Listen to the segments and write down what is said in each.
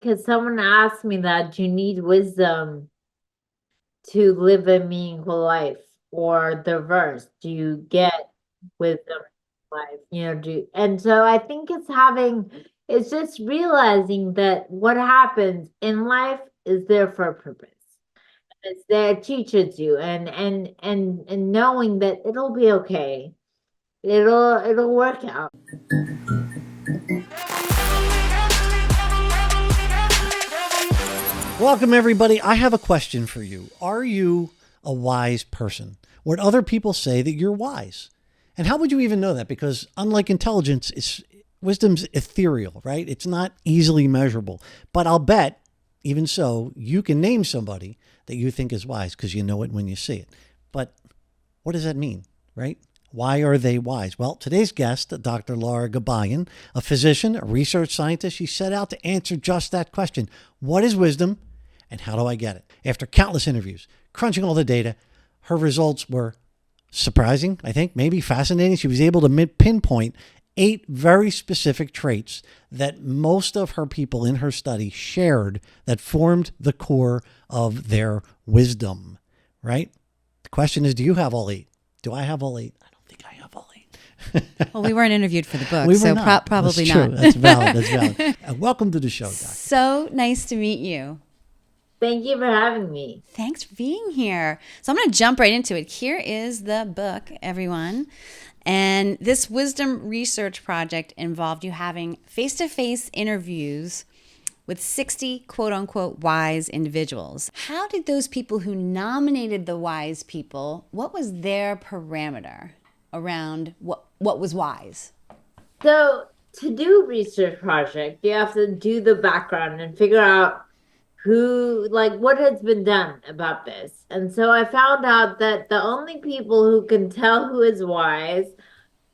because someone asked me that, do you need wisdom to live a meaningful life, or the reverse? Do you get wisdom in life? And so I think it's just realizing that what happens in life is there for a purpose. It's there, it teaches you, and knowing that it'll be okay. It'll work out. Welcome, everybody. I have a question for you. Are you a wise person? Would other people say that you're wise? And how would you even know that? Because unlike intelligence, wisdom's ethereal, right? It's not easily measurable. But I'll bet, even so, you can name somebody that you think is wise because you know it when you see it. But what does that mean, right? Why are they wise? Well, today's guest, Dr. Laura Gabayan, a physician, a research scientist, she set out to answer just that question. What is wisdom and how do I get it? After countless interviews, crunching all the data, her results were surprising, I think, maybe fascinating. She was able to pinpoint 8 very specific traits that most of her people in her study shared that formed the core of their wisdom, right? The question is, do you have all 8? Do I have all 8? I don't think I have all 8. Well, we weren't interviewed for the book, We were so not. probably That's true. not. That's valid. That's valid. Welcome to the show, Doctor. So nice to meet you. Thank you for having me. Thanks for being here. So I'm going to jump right into it. Here is the book, everyone. And this wisdom research project involved you having face-to-face interviews with 60 quote-unquote wise individuals. How did those people who nominated the wise people, what was their parameter around what was wise? So to do a research project, you have to do the background and figure out what has been done about this. And so I found out that the only people who can tell who is wise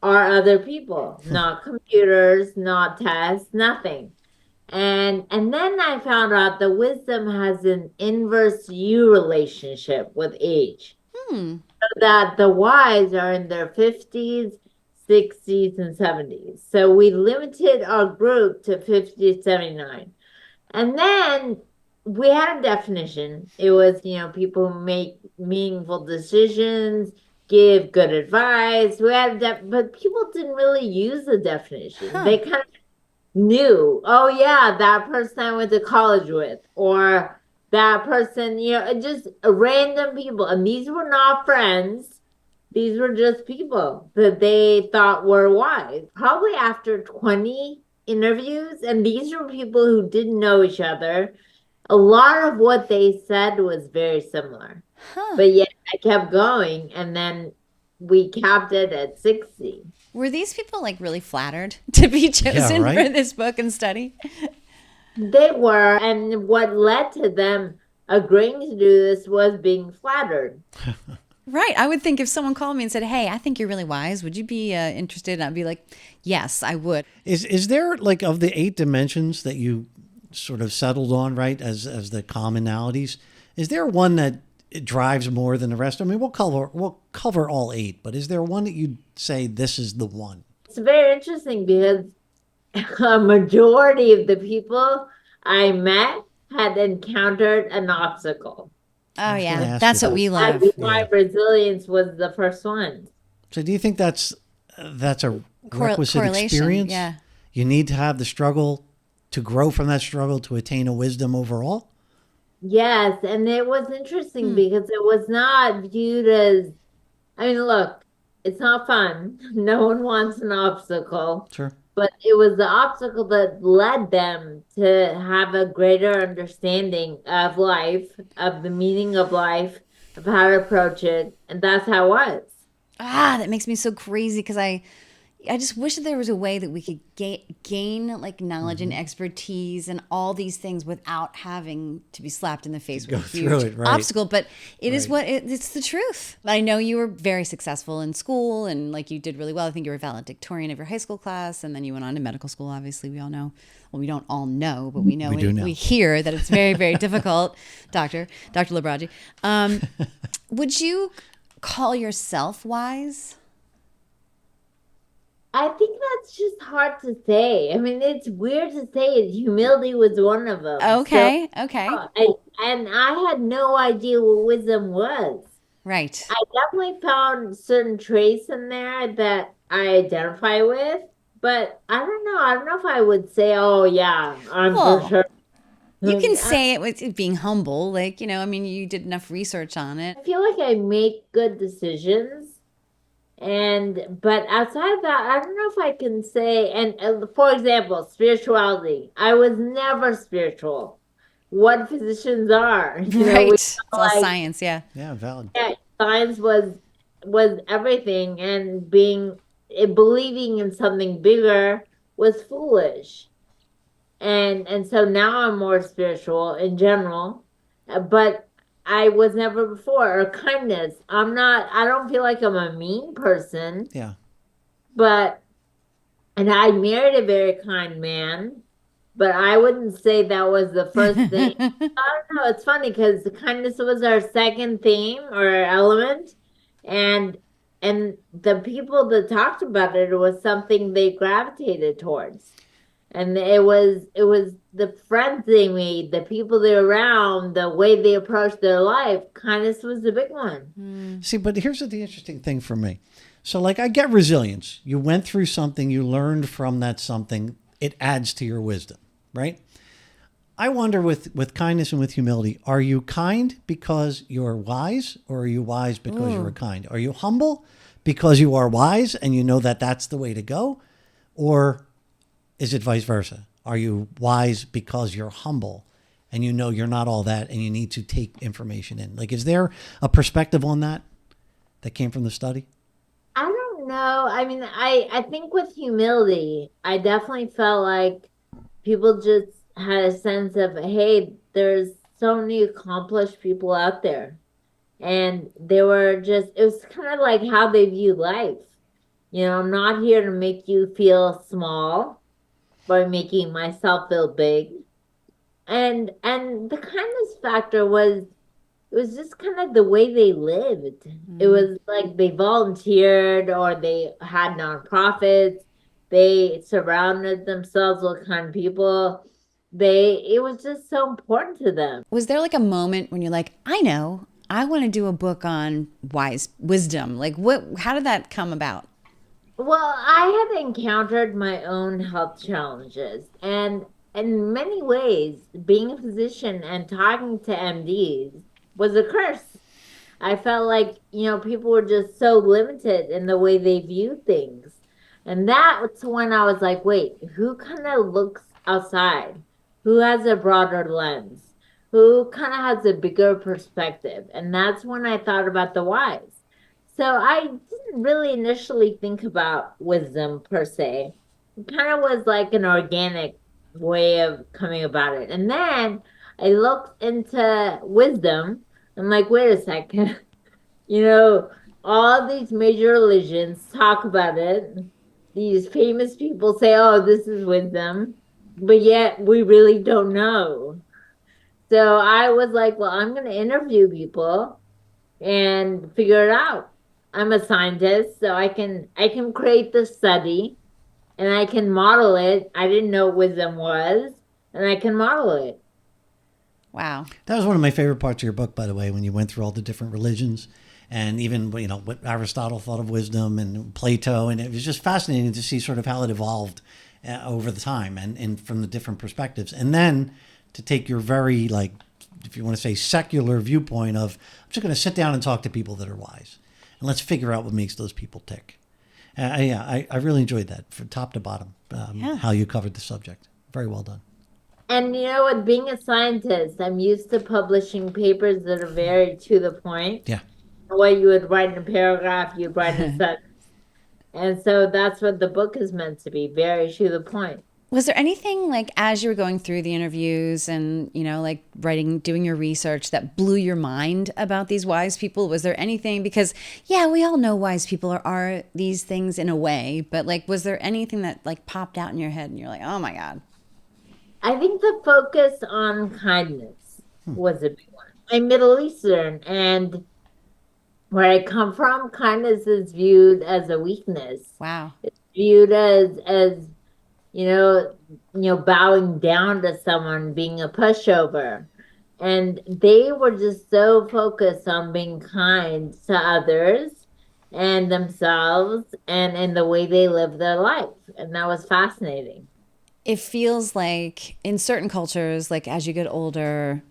are other people, not computers, not tests, nothing. And then I found out that wisdom has an inverse U relationship with age. So that the wise are in their 50s, 60s, and 70s. So we limited our group to 50 to 79. And then we had a definition. It was, people who make meaningful decisions, give good advice. But people didn't really use the definition. They kind of knew, oh yeah, that person I went to college with, or that person, just random people. And these were not friends. These were just people that they thought were wise. Probably after 20 interviews, and these were people who didn't know each other. A lot of what they said was very similar. But yet I kept going, and then we capped it at 60. Were these people like really flattered to be chosen right? for this book and study? They were, and what led to them agreeing to do this was being flattered. Right. I would think if someone called me and said, "Hey, I think you're really wise. Would you be interested?" And I'd be like, "Yes, I would." Is there, like, of the 8 dimensions that you sort of settled on, right, as the commonalities, is there one that it drives more than the rest? I mean, we'll cover all 8, but is there one that you'd say this is the one? It's very interesting because a majority of the people I met had encountered an obstacle. Oh yeah, ask that's you what that. we love. That's why resilience was the first one. So do you think that's a requisite Correlation, experience? yeah. You need to have the struggle to grow from that struggle to attain a wisdom overall? Yes, and it was interesting because it was not viewed as, I mean, look, it's not fun. No one wants an obstacle, Sure. but it was the obstacle that led them to have a greater understanding of life, of the meaning of life, of how to approach it, and that's how it was. That makes me so crazy because I just wish that there was a way that we could gain like knowledge and expertise and all these things without having to be slapped in the face with a through huge it, right. obstacle. But it is Right. it's the truth. I know you were very successful in school and like you did really well. I think you were valedictorian of your high school class, and then you went on to medical school. Obviously, we all know. Well, we don't all know, but we know. We do know. We hear that it's very, very difficult, Doctor Labraji. Would you call yourself wise? I think that's just hard to say. I mean, it's weird to say. Humility was one of them. So, Okay, okay. I, and I had no idea what wisdom was. Right. I definitely found certain traits in there that I identify with, but I don't know. I don't know if I would say, "Oh yeah, I'm for Well, sure." you can I say it with being humble, like, I mean, you did enough research on it. feel like I make good decisions, and but outside of that, I don't know if I can say. And for example, spirituality. I was never spiritual. What physicians are, Right. we It's all like science, yeah. Yeah, valid. yeah, science was everything, and believing in something bigger was foolish. And so now I'm more spiritual in general, but I was never before. Or kindness. I don't feel like I'm a mean person, Yeah. but and I married a very kind man, but I wouldn't say that was the first thing. I don't know. It's funny because kindness was our second theme or element, and and the people that talked about it was something they gravitated towards. And it was the friends they made, the people they're around, the way they approached their life. Kindness was the big one. See, but here's the interesting thing for me. So, like, I get resilience. You went through something, you learned from that something, it adds to your wisdom, right? I wonder with kindness and with humility, are you kind because you're wise, or are you wise because you're kind? Are you humble because you are wise and you know that that's the way to go? Or is it vice versa? Are you wise because you're humble and you know you're not all that and you need to take information in? Like, is there a perspective on that that came from the study? I don't know. I mean, I think with humility, I definitely felt like people just had a sense of, hey, there's so many accomplished people out there. And they were just, it was kind of like how they view life. I'm not here to make you feel small by making myself feel big. And the kindness factor was it was just kind of the way they lived. It Mm. was like they volunteered or they had nonprofits. They surrounded themselves with kind people. It was just so important to them. Was there like a moment when you're like, I know, I want to do a book on wise wisdom? Like, how did that come about? Well, I had encountered my own health challenges, and in many ways, being a physician and talking to MDs was a curse. I felt like, people were just so limited in the way they view things. And that's when I was like, wait, who kind of looks outside? Who has a broader lens? Who kind of has a bigger perspective? And that's when I thought about the whys. So I didn't really initially think about wisdom per se. It kind of was like an organic way of coming about it. And then I looked into wisdom. I'm like, wait a second. You know, all these major religions talk about it. These famous people say, oh, this is wisdom, but yet we really don't know. So I was like, well, I'm going to interview people and figure it out. I'm a scientist, so I can create the study and I can model it. I didn't know what wisdom was, and I can model it. Wow. That was one of my favorite parts of your book, by the way, when you went through all the different religions and even, what Aristotle thought of wisdom and Plato. And it was just fascinating to see sort of how it evolved over the time and from the different perspectives. And then to take your very, like, if you want to say secular viewpoint of, I'm just going to sit down and talk to people that are wise. And let's figure out what makes those people tick. Yeah, I really enjoyed that from top to bottom, Yeah. how you covered the subject. Very well done. And you know what? Being a scientist, I'm used to publishing papers that are very to the point. Yeah. What you would write in a paragraph, you'd write in a sentence. And so that's what the book is meant to be, very to the point. Was there anything like as you were going through the interviews and, like doing your research that blew your mind about these wise people? Was there anything, because yeah, we all know wise people are these things in a way, but like, was there anything that like popped out in your head and you're like, oh my God? I think the focus on kindness was a big one. I'm Middle Eastern, and where I come from, kindness is viewed as a weakness. Wow. It's viewed as bowing down to someone, being a pushover. And they were just so focused on being kind to others and themselves and in the way they live their life. And that was fascinating. It feels like in certain cultures, like as you get older,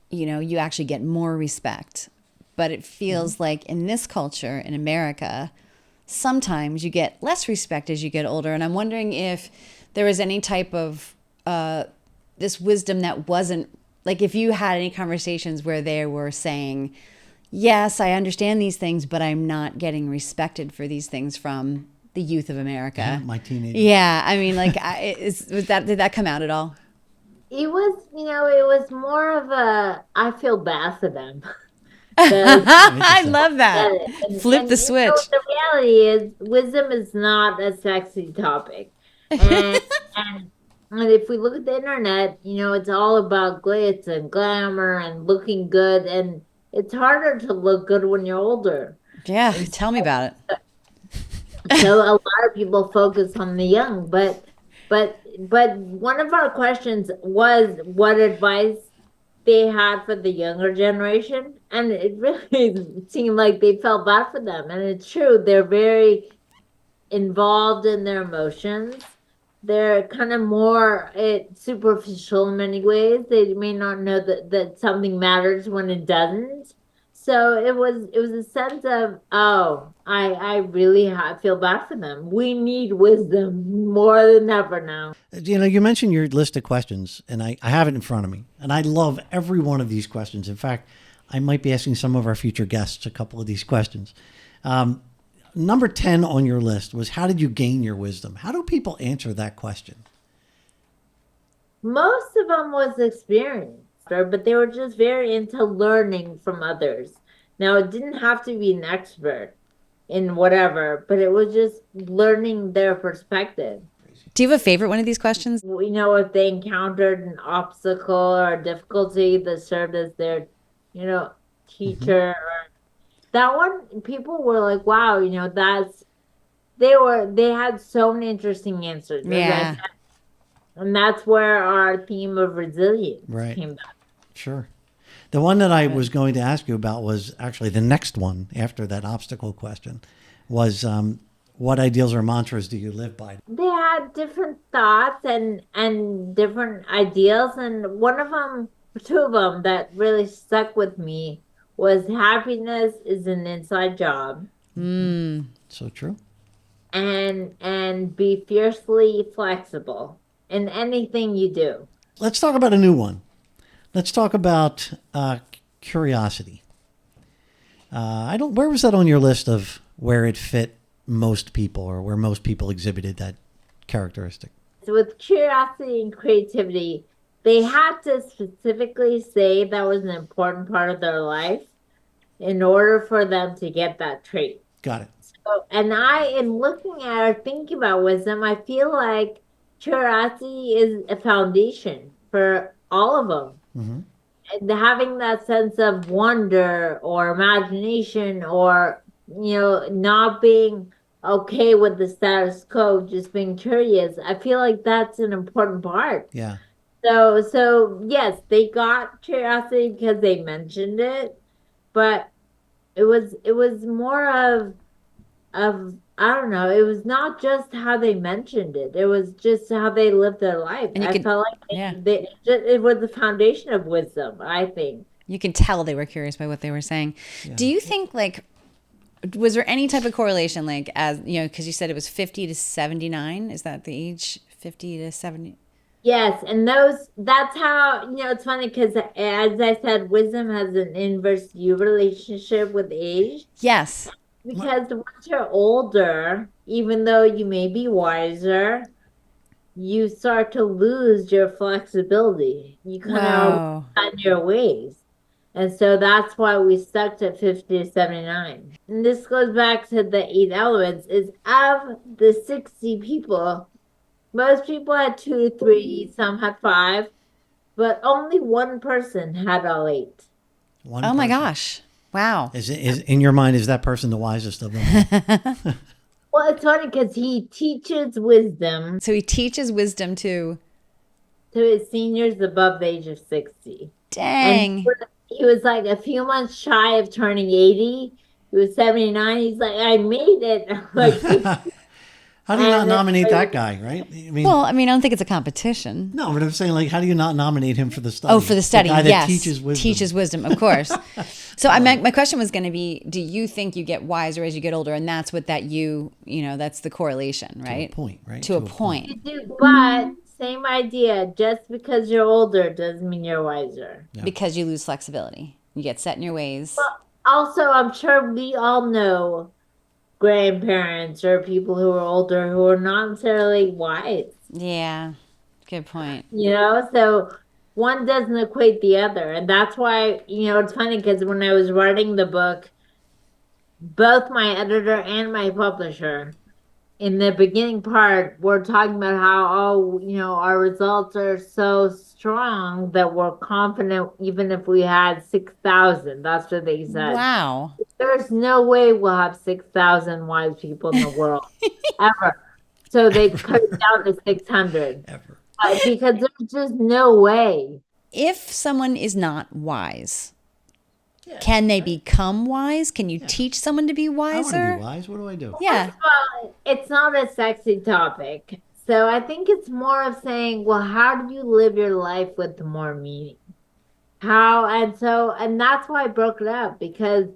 you actually get more respect. But it Mhm. feels like in this culture, in America, sometimes you get less respect as you get older. And I'm wondering if there was any type of this wisdom that wasn't like if you had any conversations where they were saying, yes, I understand these things, but I'm not getting respected for these things from the youth of Yeah, America. my teenagers. Yeah, I mean, like, did that come out at all? It was more of a I feel bad for them. Because Oh, I interesting. love that. Flip the switch. the reality is wisdom is not a sexy topic. And and and if we look at the internet, it's all about glitz and glamour and looking good, and it's harder to look good when you're older. Yeah, And tell me about so a lot of people focus on the young, but one of our questions was what advice they had for the younger generation, and it really seemed like they felt bad for them. And it's true, they're very involved in their emotions. They're kind of more superficial in many ways. They may not know that something matters when it doesn't. So it was a sense of, oh, I really feel bad for them. We need wisdom more than ever now. You mentioned your list of questions, and I have it in front of me, and I love every one of these questions. In fact, I might be asking some of our future guests a couple of these questions. Um, Number 10 on your list was how did you gain your wisdom? How do people answer that question? Most of them was experience, but they were just very into learning from others. Now, it didn't have to be an expert in whatever, but it was just learning their perspective. Do you have a favorite one of these questions? If they encountered an obstacle or a difficulty that served as their, you know, Hmm. teacher, or that one, people were like, wow, they had so many interesting answers, as I Yeah. said. And that's where our theme of resilience Right. came back. Sure. The one that I was going to ask you about was actually the next one after that obstacle question was what ideals or mantras do you live by? They had different thoughts and different ideals, and one of them, two of them that really stuck with me was happiness is an inside job, So true. and be fiercely flexible in anything you do. Let's talk about a new one. Let's talk about curiosity. I don't. Where was that on your list of where it fit most people, or where most people exhibited that characteristic? So with curiosity and creativity, they had to specifically say that was an important part of their life in order for them to get that trait. Got it. So, and I, in looking at or thinking about wisdom, I feel like curiosity is a foundation for all of them. Hmm. And having that sense of wonder or imagination, or, not being okay with the status quo, just being curious, I feel like that's an important part. Yeah. So yes, they got curiosity because they mentioned it, but it was more of I don't know, it was not just how they mentioned it. It was just how they lived their life. And you I could, felt like yeah, it was the foundation of wisdom, I think. you can tell they were curious by what they were saying. Do Yeah. you think, like, was there any type of correlation, like, because you said it was 50 to 79? Is that the age? 50 to 70? Yes, and that's how, it's funny because, as I said, wisdom has an inverse U relationship with age. Yes. Because once you're older, even though you may be wiser, you start to lose your flexibility. You kind of are Whoa. on your ways. And so that's why we stuck to 50 to 79. And this goes back to the eight elements, is of the 60 people, most people had two to three, some had five, but only one person had all eight. One Oh my person. gosh. Wow. Is in your mind, is that person the wisest of them all? Well, it's funny because he teaches wisdom So he teaches wisdom to, to his seniors above the age of 60. And dang. he was like a few months shy of turning 80. He was 79. He's like, I made it. I'm like 60. How do you not And it's nominate like, that guy, right? I mean, Well, I mean, I don't think it's a competition. no, but I'm saying, like, how do you not nominate him for the Oh, study? for the The study, guy that yes. teaches wisdom. Teaches wisdom, of course. So my question was going to be, do you think you get wiser as you get older? And that's what that's the correlation, To a right? point, right? To a To a point. point. you do, but same idea. Just because you're older doesn't mean you're wiser. Yeah. Because you lose flexibility. You get set in your ways. But also, I'm sure we all know grandparents or people who are older who are not necessarily wise, Yeah, good point. so one doesn't equate the other. And that's why, it's funny because when I was writing the book, both my editor and my publisher in the beginning part, we're talking about how, our results are so strong that we're confident even if we had 6,000. That's what they said. Wow. There's no way we'll have 6,000 wise people in the world ever. So they cut it down to 600 Ever. because there's just no way. If someone is not wise, Yeah. can they right? become wise? Can you teach someone to be I want to be wiser? wise. What do I do? Yeah. Well, it's not a sexy topic. So I think it's more of saying, well, how do you live your life with more meaning? And that's why I broke it up because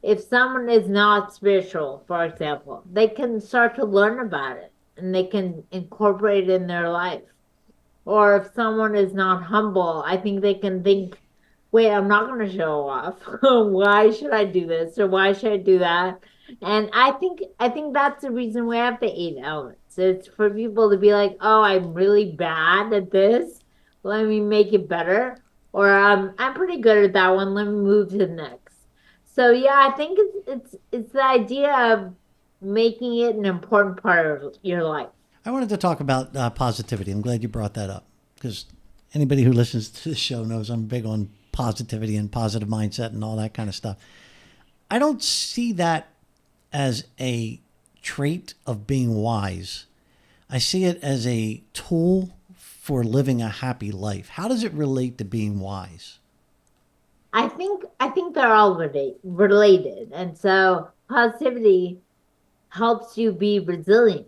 if someone is not spiritual, for example, they can start to learn about it and they can incorporate it in their life. Or if someone is not humble, I think they can think, wait, I'm not going to show off. Why should I do this or why should I do that? And I think that's the reason we have the eight elements. It's for people to be like, oh, I'm really bad at this. Let me make it better. Or I'm pretty good at that one. Let me move to the next. So yeah, I think it's the idea of making it an important part of your life. I wanted to talk about positivity. I'm glad you brought that up because anybody who listens to this show knows I'm big on positivity and positive mindset and all that kind of stuff. I don't see that as a trait of being wise. I see it as a tool for living a happy life. How does it relate to being wise? I think they're all related. And so positivity helps you be resilient.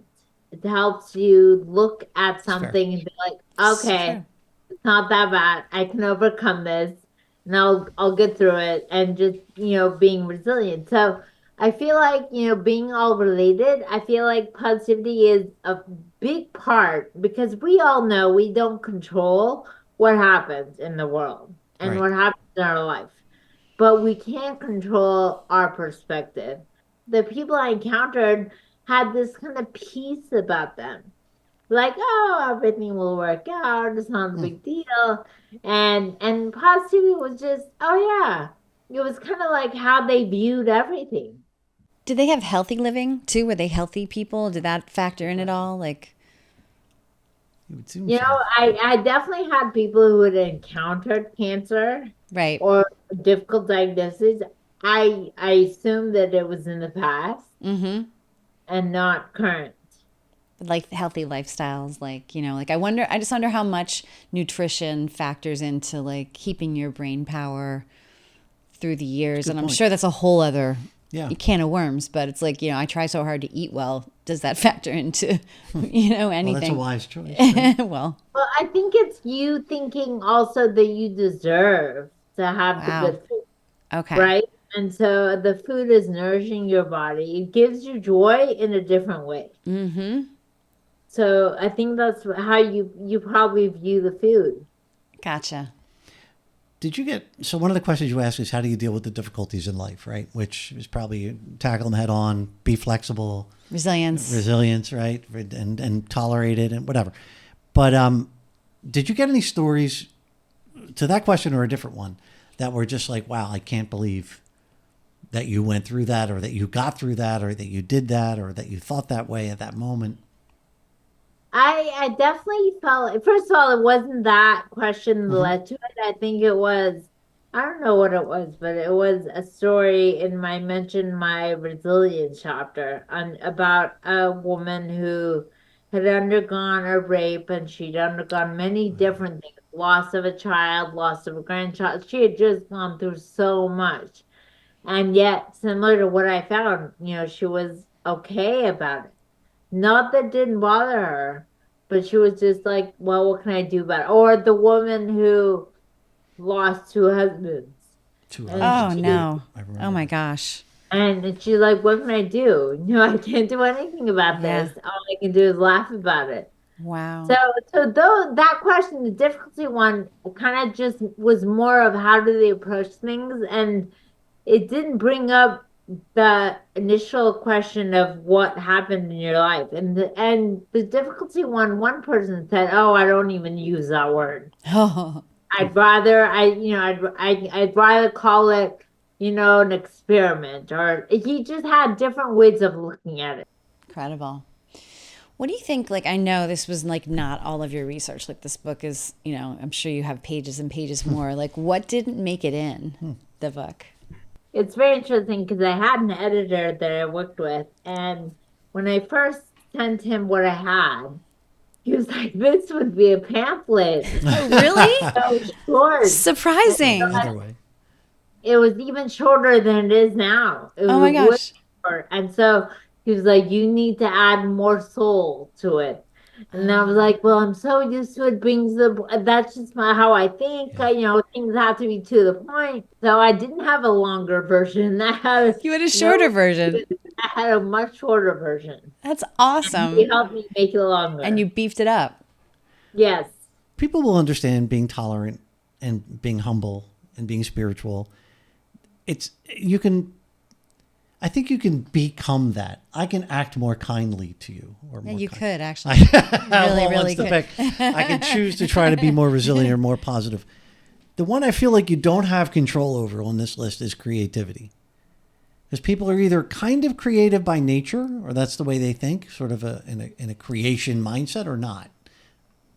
It helps you look at It's fair. something and be like, It's okay, true. it's not that bad. I can overcome this and I'll get through it and just, being resilient. So I feel like, being all related, I feel like positivity is a big part because we all know we don't control what happens in the world and Right. what happens in our life, but we can't control our perspective. The people I encountered had this kind of peace about them. Like, oh, everything will work out. It's not a big deal. And positivity was just, oh yeah. It was kind of like how they viewed everything. Did they have healthy living too? Were they healthy people? Did that factor in at all? Like, You would assume You so. know, I definitely had people who had encountered cancer right. or difficult diagnosis. I assumed that it was in the past Mm-hmm. and not current. Like healthy lifestyles, like I just wonder how much nutrition factors into like keeping your brain power through the years. Good And I'm point. sure that's a whole other Yeah. can of worms, but it's like, I try so hard to eat well. Does that factor into, Well, that's a anything? wise choice, right? Well, Well, I think it's you thinking also that you deserve to have the wow. good food, Okay. right? And so the food is nourishing your body. It gives you joy in a different way. Mm-hmm. So I think that's how you probably view the food. Gotcha. Did you get so one of the questions you asked is how do you deal with the difficulties in life, right? Which is probably tackle them head on, be flexible, Resilience. resilience, right? And tolerate it and whatever. But did you get any stories to that question or a different one that were just like, wow, I can't believe that you went through that or that you got through that or that you did that or that you thought that way at that moment? I definitely felt, first of all, it wasn't that question that Hmm. led to it. I think it was, I don't know what it was, but it was a story in my mention my resilience chapter on about a woman who had undergone a rape and she'd undergone many different things, loss of a child, loss of a grandchild. She had just gone through so much. And yet, similar to what I found, she was okay about it. Not that it didn't bother her, but she was just like, well, what can I do about it? Or the woman who lost two husbands. Two And Oh husbands. she no. I Oh remember my that. gosh. and she's like, what can I do? I can't do anything about Yeah. this. All I can do is laugh about it. So Wow. so though that question, the difficulty one kind of just was more of how do they approach things, and it didn't bring up the initial question of what happened in your life. And the difficulty one person said, oh, I don't even use that word. Oh, I'd rather I'd rather call it, an experiment, or he just had different ways of looking at it. incredible. What do you think? Like, I know this was like not all of your research. Like, this book is, I'm sure you have pages and pages more. Like, what didn't make it in the book? It's very interesting because I had an editor that I worked with, and when I first sent him what I had, he was like, "This would be a pamphlet. It's Oh, really? so short." Like Surprising. either way. It was even shorter than it is now. It Oh was my way gosh. short. And so he was like, you need to add more soul to it. And I was like, well, I'm so used to it being that's just how I think. Yeah. Things have to be to the point. So I didn't have a longer version. I had, You had a you know, shorter version. I had a much shorter version. That's And he awesome. helped me make it And you longer. beefed it up. Yes. People will understand being tolerant and being humble and being spiritual. It's you can I think you can become that. I can act more kindly to you or Yeah, more you kind. could actually. Well, Really, once really the could. fact I can choose to try to be more resilient or more positive. The one I feel like you don't have control over on this list is creativity. Because people are either kind of creative by nature, or that's the way they think, sort of in a creation mindset, or not.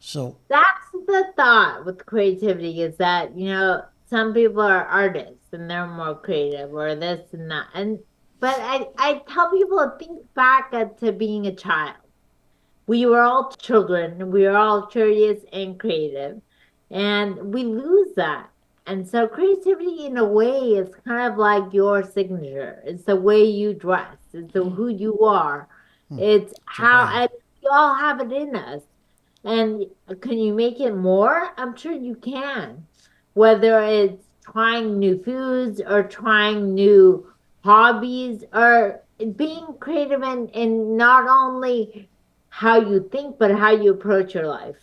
So, That's the thought with creativity is that, some people are artists and they're more creative or this and that. But I tell people to think back to being a child. We were all children. We were all curious and creative. And we lose that. And so creativity in a way is kind of like your signature. It's the way you dress. It's who you are. It's it's a how, brand. and we all have it in us. And can you make it more? I'm sure you can. Whether it's trying new foods or trying new hobbies or being creative in not only how you think, but how you approach your life.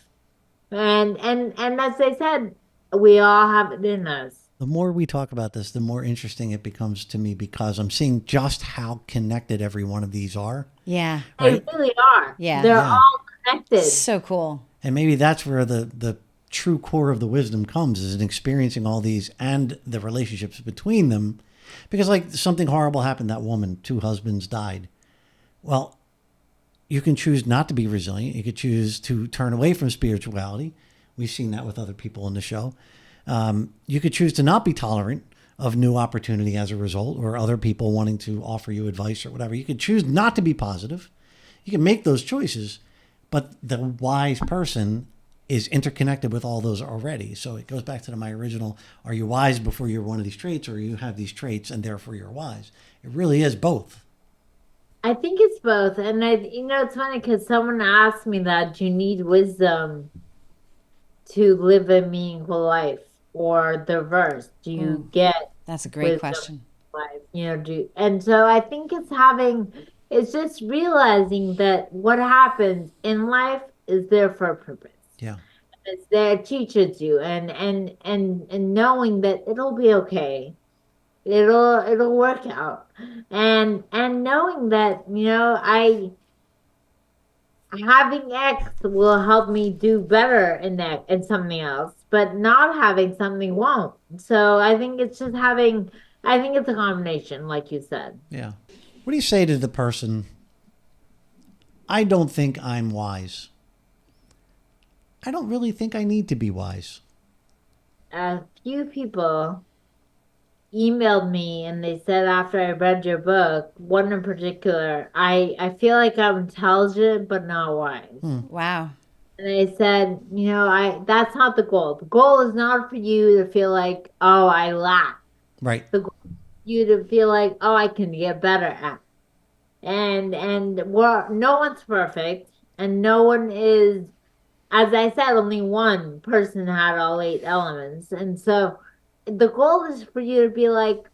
And as I said, we all have it in us. The more we talk about this, the more interesting it becomes to me because I'm seeing just how connected every one of these are. Yeah. They Right? really are. Yeah. They're Yeah. all connected. So cool. And maybe that's where the true core of the wisdom comes is in experiencing all these and the relationships between them. Because like something horrible happened to that woman, two husbands died. Well, you can choose not to be resilient. You could choose to turn away from spirituality. We've seen that with other people in the show. You could choose to not be tolerant of new opportunity as a result, or other people wanting to offer you advice or whatever. You could choose not to be positive. You can make those choices, but the wise person is interconnected with all those already. So it goes back to my original, are you wise before you're one of these traits, or you have these traits and therefore you're wise? It really is both. I think it's both. And it's funny because someone asked me that, do you need wisdom to live a meaningful life? Or the reverse, do Ooh, you get that's a great wisdom question. in life? And so I think it's just realizing that what happens in life is there for a purpose. Yeah. It's there teaches you and knowing that it'll be okay. It'll work out. And knowing that, I having X will help me do better in that in something else, but not having something won't. So I think it's a combination, like you said. Yeah. What do you say to the person, I don't think I'm wise? I don't really think I need to be wise. A few people emailed me and they said after I read your book, one in particular, I feel like I'm intelligent but not wise. Wow. And they said, I that's not the goal. The goal is not for you to feel like, oh, I lack. Right. The goal is for you to feel like, oh, I can get better at. And no one's perfect, and no one is, as I said, only one person had all eight elements. And so the goal is for you to be like,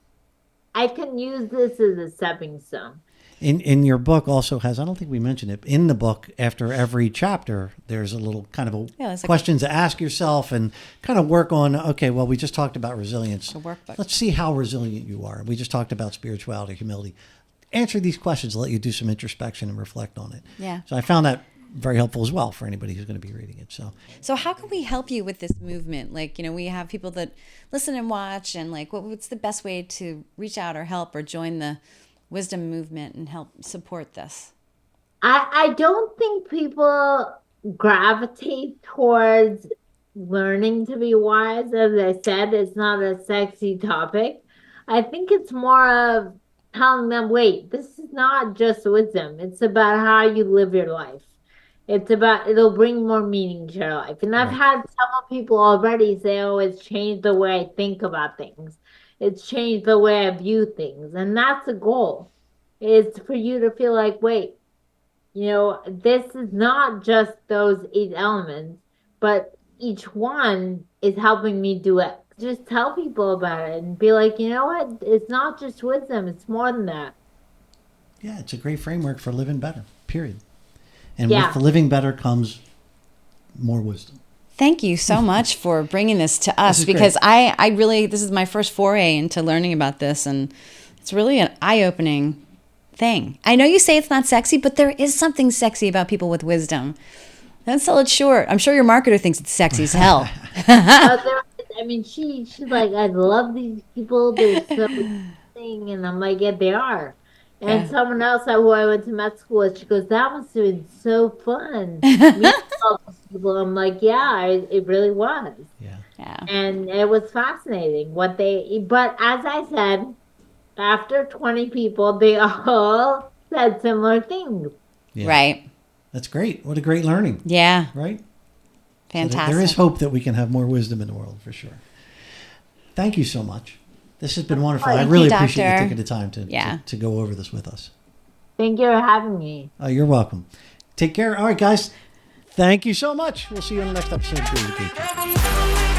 I can use this as a stepping stone. In your book also has, I don't think we mentioned it, in the book after every chapter there's a little kind of a Yeah, it's like questions to ask yourself and kind of work on, okay, well, we just talked about resilience. a workbook. Let's see how resilient you are. We just talked about spirituality, humility. Answer these questions, let you do some introspection and reflect on it. Yeah. So I found that very helpful as well for anybody who's going to be reading it. So how can we help you with this movement? Like, we have people that listen and watch, and like, what's the best way to reach out or help or join the wisdom movement and help support this? I don't think people gravitate towards learning to be wise. As I said, it's not a sexy topic. I think it's more of telling them, wait, this is not just wisdom. It's about how you live your life. It'll bring more meaning to your life. And I've Right. had several people already say, oh, it's changed the way I think about things. It's changed the way I view things. And that's the goal, is for you to feel like, wait, this is not just those eight elements, but each one is helping me do it. Just tell people about it and be like, you know what? It's not just wisdom, it's more than that. Yeah, it's a great framework for living better, period. And with Yeah. the living better comes more wisdom. Thank you so much for bringing this to us, is because great. I really, this is my first foray into learning about this, and it's really an eye-opening thing. I know you say it's not sexy, but there is something sexy about people with wisdom. Don't sell it short. I'm sure your marketer thinks it's sexy as hell. She's like, I love these people. They're so interesting. And I'm like, yeah, they are. And Yeah. someone else who I went to med school with, she goes, that must have been so fun. Meeting all these people. I'm like, yeah, it really was. Yeah. Yeah. And it was fascinating but as I said, after 20 people, they all said similar things. Yeah. Right. That's great. What a great learning, Yeah. right? So Fantastic. there is hope that we can have more wisdom in the world for sure. Thank you so much. This has been wonderful. I Thank really you, appreciate you Doctor. taking the time to go over this with us. Thank you for having me. You're welcome. Take care. All right, guys. Thank you so much. We'll see you in the next episode of Creative Gatekeeper.